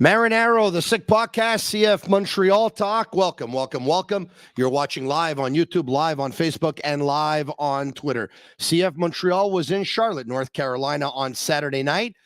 Marinaro, the Sick Podcast, CF Montreal Talk. Welcome. You're watching live on YouTube, live on Facebook, and live on Twitter. CF Montreal was in Charlotte, North Carolina on Saturday night.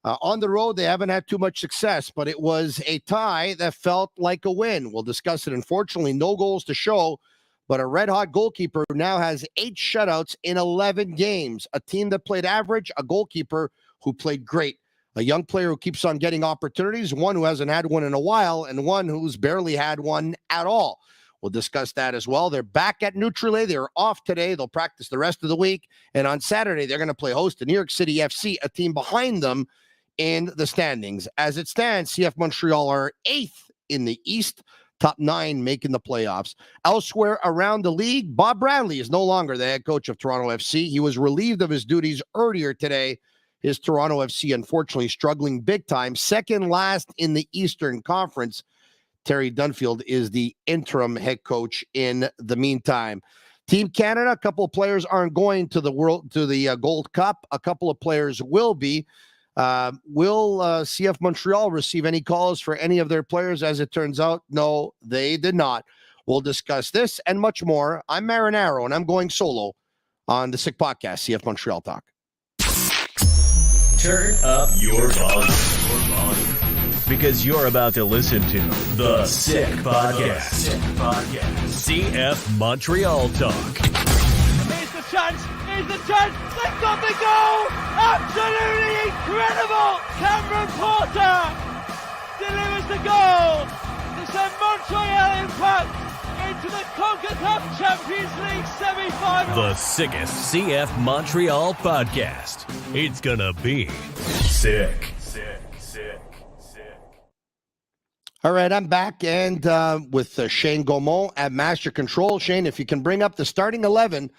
On the road, they haven't had too much success, but it was a tie that felt like a win. We'll discuss it. Unfortunately, no goals to show, but a red-hot goalkeeper who now has 8 shutouts in 11 games. A team that played average, a goalkeeper who played great. A young player who keeps on getting opportunities, one who hasn't had one in a while, and one who's barely had one at all. We'll discuss that as well. They're back at Neutrale. They're off today. They'll practice the rest of the week. And on Saturday, they're going to play host to New York City FC, a team behind them in the standings. As it stands, CF Montreal are 8th in the East, top 9 making the playoffs. Elsewhere around the league, Bob Bradley is no longer the head coach of Toronto FC. He was relieved of his duties earlier today. His Toronto FC, unfortunately, struggling big time. Second last in the Eastern Conference. Terry Dunfield is the interim head coach in the meantime. Team Canada, a couple of players aren't going to the Gold Cup. A couple of players will be. Will CF Montreal receive any calls for any of their players? As it turns out, no, they did not. We'll discuss this and much more. I'm Marinaro, and I'm going solo on the Sick Podcast, CF Montreal Talk. Turn up your volume. Because you're about to listen to The Sick Podcast. CF Montreal Talk. Here's the chance. They've got the goal. Absolutely incredible. Cameron Porter delivers the goal to send Montreal Impact into the CONCACAF Champions League semi-final. The sickest CF Montreal podcast. It's gonna be sick. All right, I'm back and with Shane Gaumont at Master Control. Shane, if you can bring up the starting 11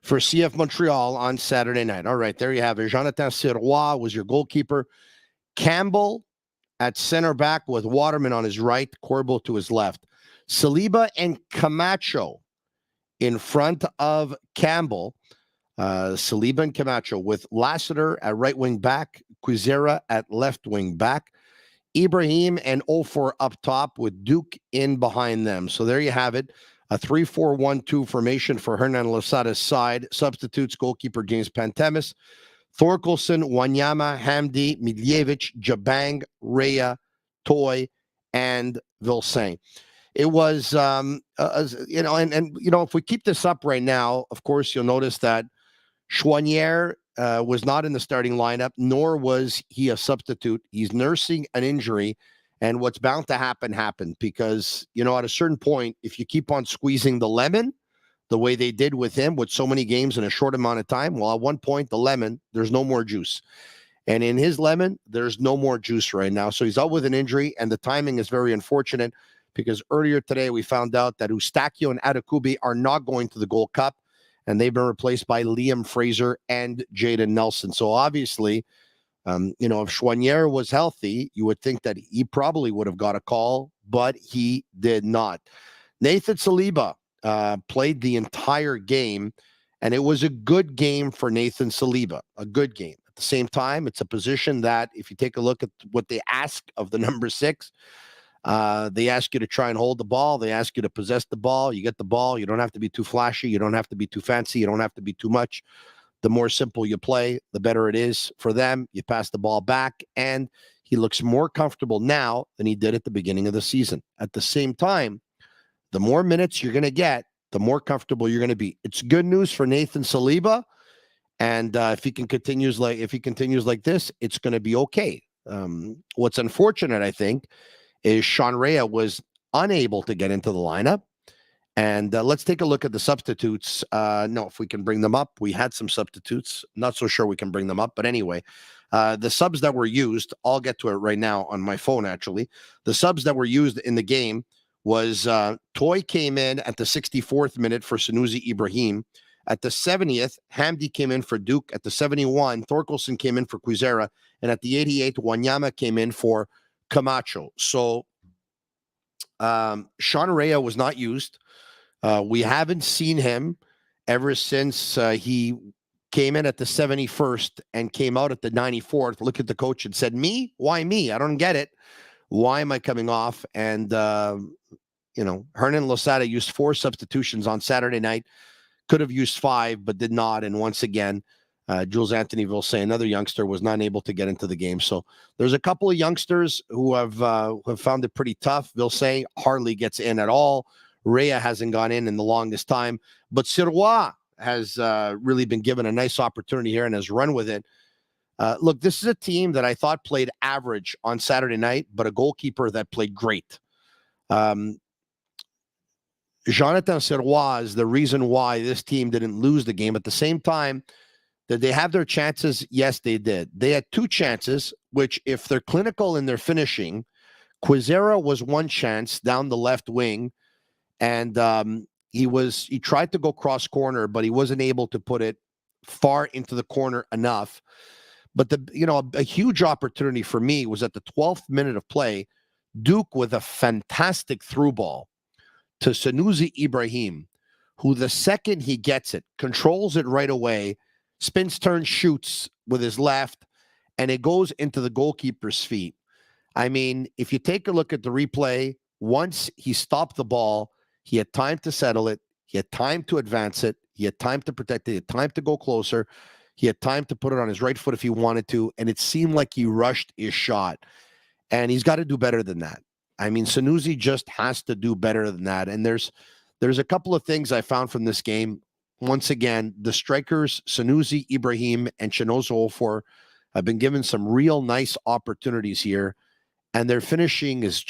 for CF Montreal on Saturday night. All right, there you have it. Jonathan Sirois was your goalkeeper. Campbell at center back with Waterman on his right, Corbo to his left. Saliba and Camacho in front of Campbell. Saliba and Camacho with Lassiter at right wing back, Quizera at left wing back, Ibrahim and Ofor up top with Duke in behind them. So there you have it. A 3-4-1-2 formation for Hernan Losada's side. Substitutes goalkeeper James Pantemis, Thorkelson, Wanyama, Hamdi, Miljevic, Jabang, Rea, Toy, and Vilsain. It was, if we keep this up right now, of course, you'll notice that Chouanière was not in the starting lineup, nor was he a substitute. He's nursing an injury, and what's bound to happen happened because, at a certain point, if you keep on squeezing the lemon the way they did with him with so many games in a short amount of time, well, at one point, the lemon, there's no more juice. And in his lemon, there's no more juice right now. So he's out with an injury, and the timing is very unfortunate because earlier today we found out that Eustachio and Adekubi are not going to the Gold Cup, and they've been replaced by Liam Fraser and Jaden Nelson. So obviously, if Chouanière was healthy, you would think that he probably would have got a call, but he did not. Nathan Saliba played the entire game, and it was a good game for Nathan Saliba, a good game. At the same time, it's a position that if you take a look at what they ask of the number 6, they ask you to try and hold the ball. They ask you to possess the ball. You get the ball. You don't have to be too flashy. You don't have to be too fancy. You don't have to be too much. The more simple you play, the better it is for them. You pass the ball back, and he looks more comfortable now than he did at the beginning of the season. At the same time, the more minutes you're going to get, the more comfortable you're going to be. It's good news for Nathan Saliba, and if he continues like this, it's going to be okay. What's unfortunate, I think, is Sean Rea was unable to get into the lineup. And let's take a look at the substitutes. If we can bring them up. We had some substitutes. Not so sure we can bring them up. But anyway, the subs that were used, I'll get to it right now on my phone, actually. The subs that were used in the game was Toy came in at the 64th minute for Sanusi Ibrahim. At the 70th, Hamdi came in for Duke. At the 71, Thorkelson came in for Quizera. And at the 88th, Wanyama came in for Camacho. So Sean Rea was not used. We haven't seen him ever since he came in at the 71st and came out at the 94th. Look at the coach and said, "Me? Why me? I don't get it." Why am I coming off? And, Hernan Losada used 4 substitutions on Saturday night. Could have used 5, but did not. And once again, Jules Anthony Vilsaint, another youngster, was not able to get into the game. So there's a couple of youngsters who have found it pretty tough. Vilsaint hardly gets in at all. Rhea hasn't gone in the longest time. But Sirois has really been given a nice opportunity here and has run with it. Look, this is a team that I thought played average on Saturday night, but a goalkeeper that played great. Jonathan Sirois is the reason why this team didn't lose the game. At the same time, did they have their chances? Yes, they did. They had 2 chances, which if they're clinical in their finishing, Quizera was one chance down the left wing, and he tried to go cross corner, but he wasn't able to put it far into the corner enough. But a huge opportunity for me was at the 12th minute of play, Duke with a fantastic through ball to Sanusi Ibrahim, who the second he gets it, controls it right away, spins, turns, shoots with his left, and it goes into the goalkeeper's feet. I mean, if you take a look at the replay, once he stopped the ball, he had time to settle it, he had time to advance it, he had time to protect it, he had time to go closer, he had time to put it on his right foot if he wanted to, and it seemed like he rushed his shot. And he's got to do better than that. I mean, Sanusi just has to do better than that. And there's a couple of things I found from this game. Once again, the strikers, Sanusi, Ibrahim, and Chinozo Ofor, have been given some real nice opportunities here. And their finishing is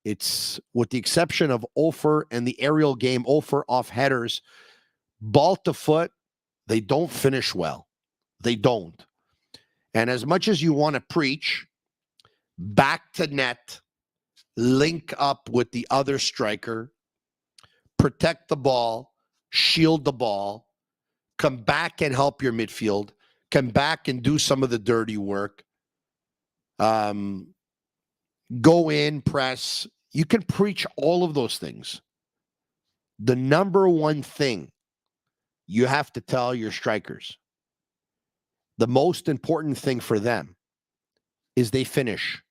it's with the exception of Ofer and the aerial game, Ofer off headers, ball to foot, they don't finish well. They don't. And as much as you want to preach, back to net, link up with the other striker, protect the ball, shield the ball, come back and help your midfield, come back and do some of the dirty work, go in, press. You can preach all of those things. The number one thing you have to tell your strikers, the most important thing for them is they finish.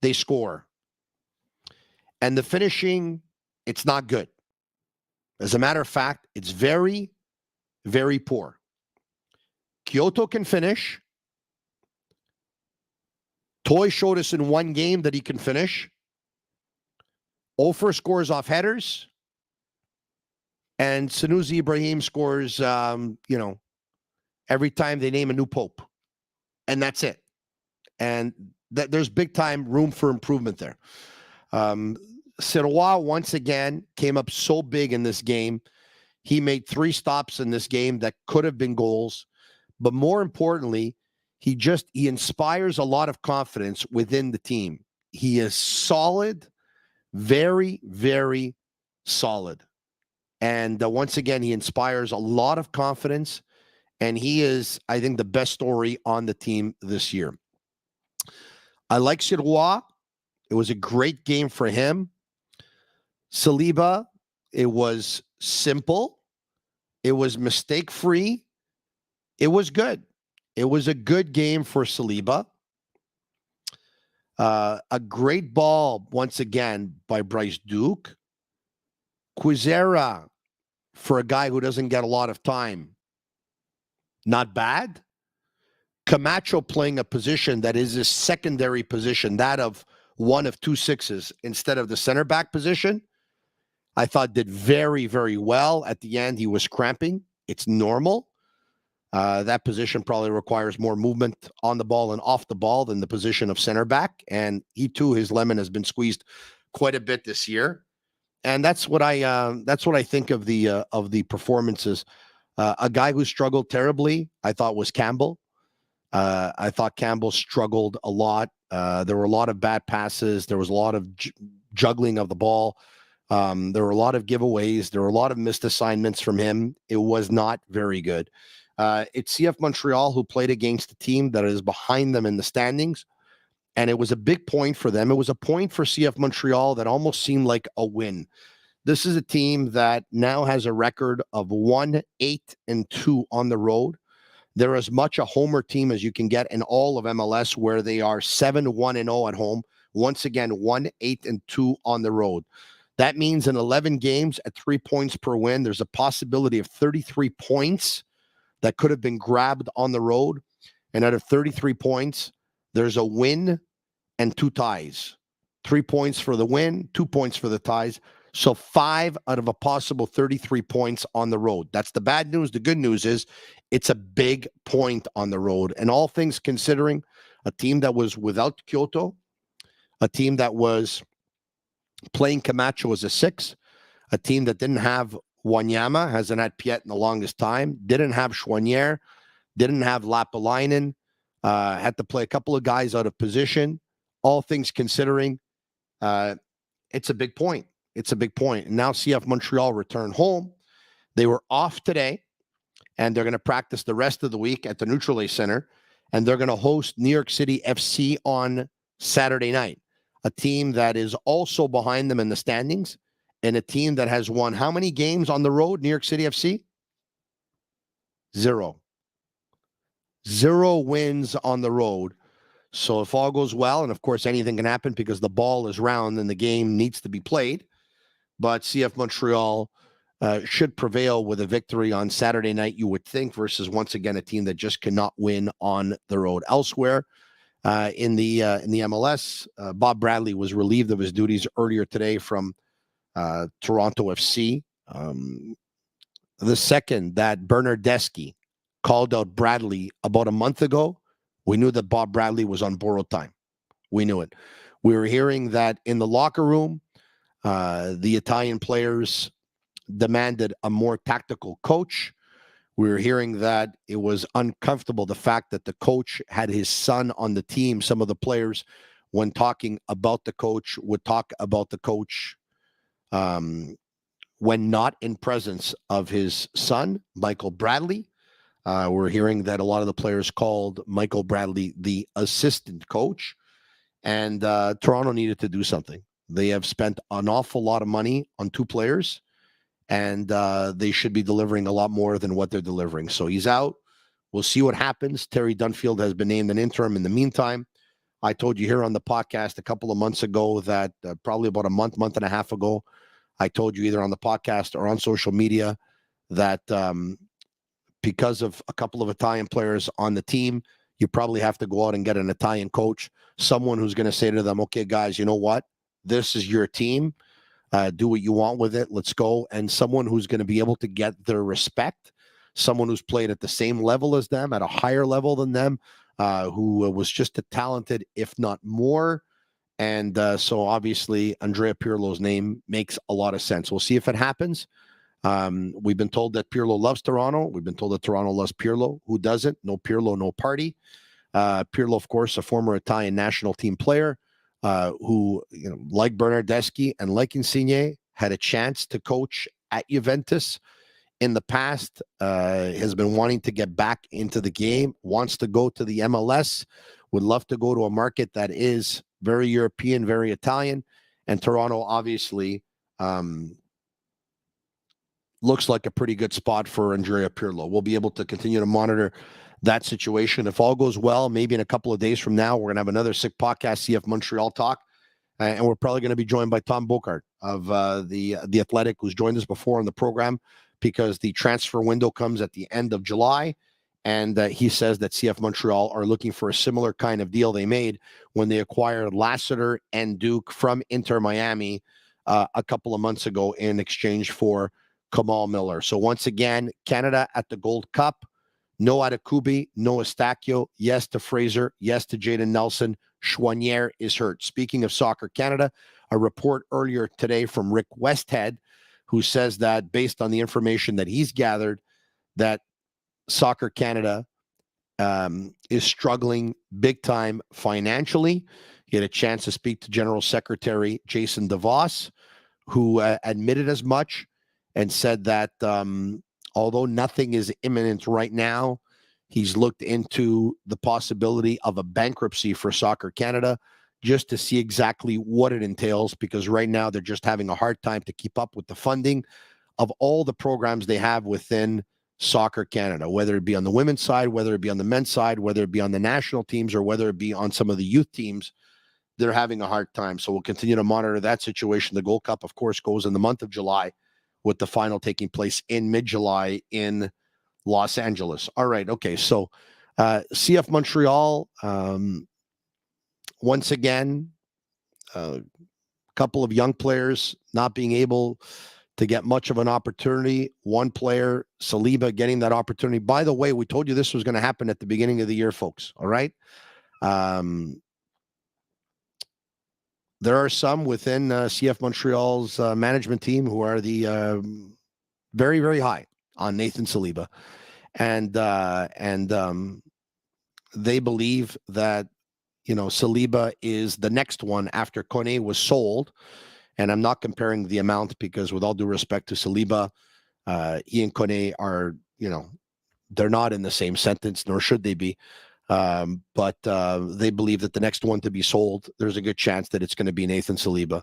They score. And the finishing, it's not good. As a matter of fact, it's very, very poor. Kyoto can finish. Toy showed us in one game that he can finish. Ofer scores off headers. And Sanusi Ibrahim scores, every time they name a new pope. And that's it. And there's big time room for improvement there. Sirois, once again, came up so big in this game. He made 3 stops in this game that could have been goals. But more importantly, he inspires a lot of confidence within the team. He is solid, very, very solid. And once again, he inspires a lot of confidence. And he is, I think, the best story on the team this year. I like Sirois. It was a great game for him. Saliba, it was simple. It was mistake-free. It was good. It was a good game for Saliba. A great ball, once again, by Bryce Duke. Quizera, for a guy who doesn't get a lot of time, not bad. Camacho playing a position that is his secondary position, that of one of 2 6s instead of the center back position, I thought did very, very well. At the end, he was cramping. It's normal. That position probably requires more movement on the ball and off the ball than the position of center back. And he too, his lemon has been squeezed quite a bit this year. And that's what I think of the performances. A guy who struggled terribly, I thought, was Campbell. I thought Campbell struggled a lot. There were a lot of bad passes. There was a lot of juggling of the ball. There were a lot of giveaways. There were a lot of missed assignments from him. It was not very good. It's CF Montreal who played against a team that is behind them in the standings, and it was a big point for them. It was a point for CF Montreal that almost seemed like a win. This is a team that now has a record of 1-8-2 on the road. They're as much a homer team as you can get in all of MLS, where they are 7-1-0 at home, Once again, 1-8-2 on the road. That means in 11 games at 3 points per win, there's a possibility of 33 points that could have been grabbed on the road. And out of 33 points, there's a win and 2 ties. 3 points for the win, 2 points for the ties. So 5 out of a possible 33 points on the road. That's the bad news. The good news is it's a big point on the road. And all things considering, a team that was without Kyoto, a team that was playing Camacho as a 6, a team that didn't have Wanyama, hasn't had Piet in the longest time, didn't have Choinière, didn't have Lapalainen, had to play a couple of guys out of position. All things considering, it's a big point. It's a big point. And now CF Montreal return home. They were off today, and they're going to practice the rest of the week at the Neutralay Center, and they're going to host New York City FC on Saturday night, a team that is also behind them in the standings, and a team that has won how many games on the road, New York City FC? 0. 0 wins on the road. So if all goes well, and of course anything can happen because the ball is round and the game needs to be played, but CF Montreal should prevail with a victory on Saturday night, you would think, versus once again a team that just cannot win on the road. Elsewhere in the MLS, Bob Bradley was relieved of his duties earlier today from Toronto FC. The second that Bernardeschi called out Bradley about a month ago, we knew that Bob Bradley was on borrowed time. We knew it. We were hearing that in the locker room, the Italian players demanded a more tactical coach. We were hearing that it was uncomfortable, the fact that the coach had his son on the team. Some of the players, when talking about the coach, would talk about the coach when not in presence of his son, Michael Bradley. We're hearing that a lot of the players called Michael Bradley the assistant coach, and Toronto needed to do something. They have spent an awful lot of money on 2 players, and they should be delivering a lot more than what they're delivering. So he's out. We'll see what happens. Terry Dunfield has been named an interim in the meantime. I told you here on the podcast a couple of months ago that probably about a month and a half ago, I told you either on the podcast or on social media that because of a couple of Italian players on the team, you probably have to go out and get an Italian coach, someone who's going to say to them, okay, guys, you know what? This is your team. Do what you want with it. Let's go. And someone who's going to be able to get their respect, someone who's played at the same level as them, at a higher level than them, who was just as talented, if not more. And so obviously Andrea Pirlo's name makes a lot of sense. We'll see if it happens. We've been told that Pirlo loves Toronto. We've been told that Toronto loves Pirlo. Who doesn't? No Pirlo, no party. Pirlo, of course, a former Italian national team player who, like Bernardeschi and like Insigne, had a chance to coach at Juventus in the past, has been wanting to get back into the game, wants to go to the MLS, would love to go to a market that is very European, very Italian. And Toronto, obviously, looks like a pretty good spot for Andrea Pirlo. We'll be able to continue to monitor that situation. If all goes well, maybe in a couple of days from now, we're going to have another sick podcast, CF Montreal Talk. And we're probably going to be joined by Tom Bokart of the Athletic, who's joined us before on the program, because the transfer window comes at the end of July. And he says that CF Montreal are looking for a similar kind of deal they made when they acquired Lassiter and Duke from Inter Miami a couple of months ago in exchange for Kamal Miller. So once again, Canada at the Gold Cup. No Adekubi, no Eustáquio. Yes to Fraser. Yes to Jayden Nelson. Choinière is hurt. Speaking of Soccer Canada, a report earlier today from Rick Westhead, who says that based on the information that he's gathered, that Soccer Canada is struggling big time financially. He had a chance to speak to General Secretary Jason DeVos, who admitted as much and said that although nothing is imminent right now, he's looked into the possibility of a bankruptcy for Soccer Canada just to see exactly what it entails, because right now they're just having a hard time to keep up with the funding of all the programs they have within Soccer Canada, whether it be on the women's side, whether it be on the men's side, whether it be on the national teams, or whether it be on some of the youth teams. they're having a hard time. So we'll continue to monitor that situation. The Gold Cup, of course, goes in the month of July, with the final taking place in mid-July in Los Angeles. All right. Okay. So CF Montreal, once again, a couple of young players not being able to get much of an opportunity. One player, Saliba, getting that opportunity. By the way, we told you this was going to happen at the beginning of the year, folks. All right. There are some within CF Montreal's management team who are the very, very high on Nathan Saliba. And they believe that, Saliba is the next one after Kone was sold. And I'm not comparing the amount because, with all due respect to Saliba, he and Kone are, they're not in the same sentence, nor should they be. But they believe that the next one to be sold, there's a good chance that it's going to be Nathan Saliba.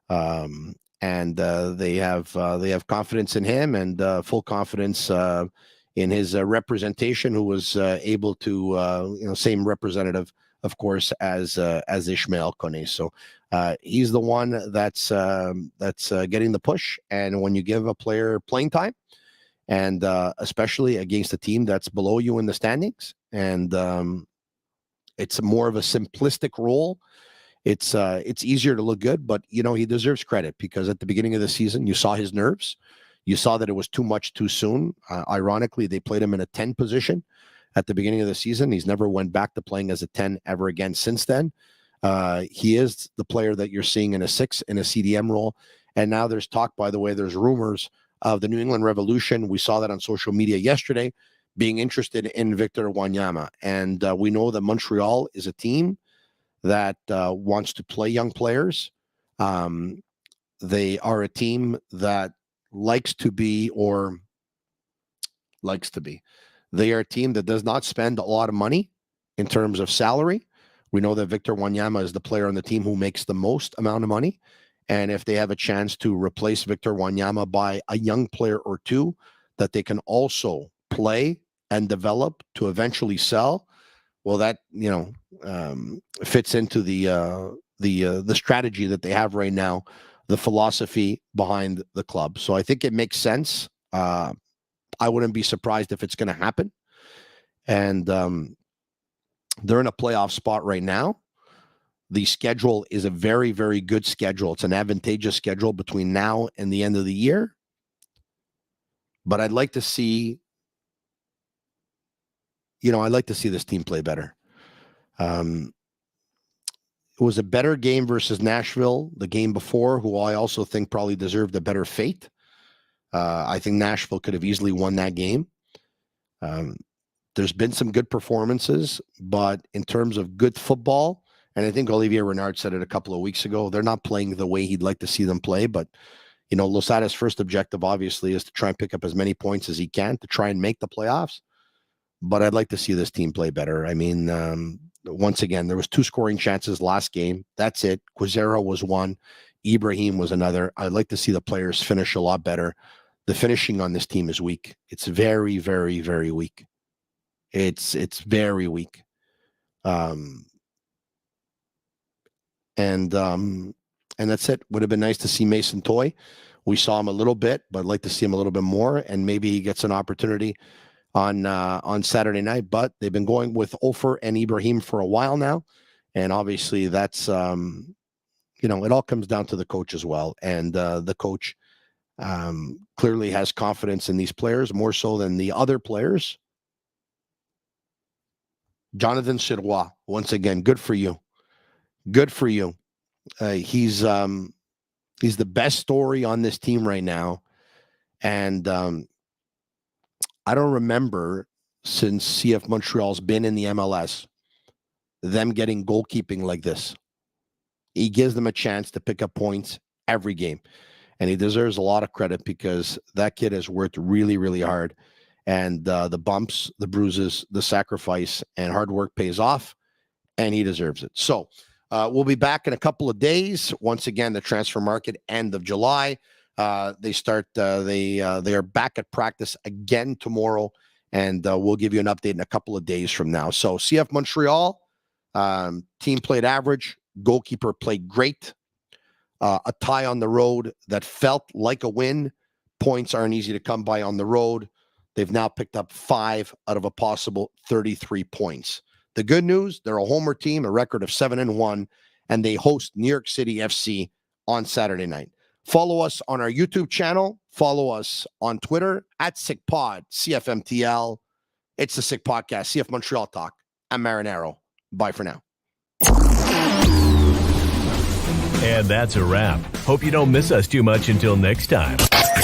And they have confidence in him and full confidence in his representation, who was able to, same representative, of course, as Ishmael Kone. So he's the one that's getting the push. And when you give a player playing time, and especially against a team that's below you in the standings, and it's more of a simplistic role, it's easier to look good. But he deserves credit, because at the beginning of the season, you saw his nerves. You saw that it was too much too soon. Ironically, they played him in a 10 position at the beginning of the season. He's never went back to playing as a 10 ever again since then. He is the player that you're seeing in a 6 in a CDM role. And now there's talk, by the way, there's rumors of the New England Revolution. We saw that on social media yesterday, being interested in Victor Wanyama. And we know that Montreal is a team that wants to play young players. They are a team that likes to be. They are a team that does not spend a lot of money in terms of salary. We know that Victor Wanyama is the player on the team who makes the most amount of money. And if they have a chance to replace Victor Wanyama by a young player or two that they can also play and develop to eventually sell, well, that fits into the strategy that they have right now, the philosophy behind the club. So I think it makes sense. I wouldn't be surprised if it's going to happen. And they're in a playoff spot right now. The schedule is a very, very good schedule. It's an advantageous schedule between now and the end of the year. But I'd like to see, this team play better. It was a better game versus Nashville, the game before, who I also think probably deserved a better fate. I think Nashville could have easily won that game. There's been some good performances, but in terms of good football, and I think Olivier Renard said it a couple of weeks ago, they're not playing the way he'd like to see them play. But, Losada's first objective, obviously, is to try and pick up as many points as he can to try and make the playoffs. But I'd like to see this team play better. I mean, once again, there was 2 scoring chances last game. That's it. Quizera was one. Ibrahim was another. I'd like to see the players finish a lot better. The finishing on this team is weak. It's very, very, very weak. It's very weak. And that's it. Would have been nice to see Mason Toye. We saw him a little bit, but I'd like to see him a little bit more, and maybe he gets an opportunity on Saturday night. But they've been going with Ofer and Ibrahim for a while now, and obviously that's it all comes down to the coach as well, and the coach clearly has confidence in these players more so than the other players. Jonathan Sirois, once again, good for you. Good for you. He's the best story on this team right now. And I don't remember, since CF Montreal's been in the MLS, them getting goalkeeping like this. He gives them a chance to pick up points every game. And he deserves a lot of credit, because that kid has worked really, really hard. And the bumps, the bruises, the sacrifice, and hard work pays off, and he deserves it. So we'll be back in a couple of days. Once again, the transfer market, end of July. They are back at practice again tomorrow, and we'll give you an update in a couple of days from now. So CF Montreal, team played average, Goalkeeper played great. A tie on the road that felt like a win. Points aren't easy to come by on the road. They've now picked up 5 out of a possible 33 points. The good news, they're a homer team, a record of 7-1, and they host New York City FC on Saturday night. Follow us on our YouTube channel. Follow us on Twitter @SickPod, CFMTL. It's the Sick Podcast, CF Montreal Talk. I'm Marinaro. Bye for now. And that's a wrap. Hope you don't miss us too much until next time.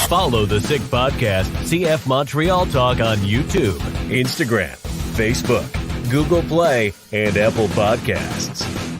Follow the Sick Podcast, CF Montreal Talk on YouTube, Instagram, Facebook, Google Play, and Apple Podcasts.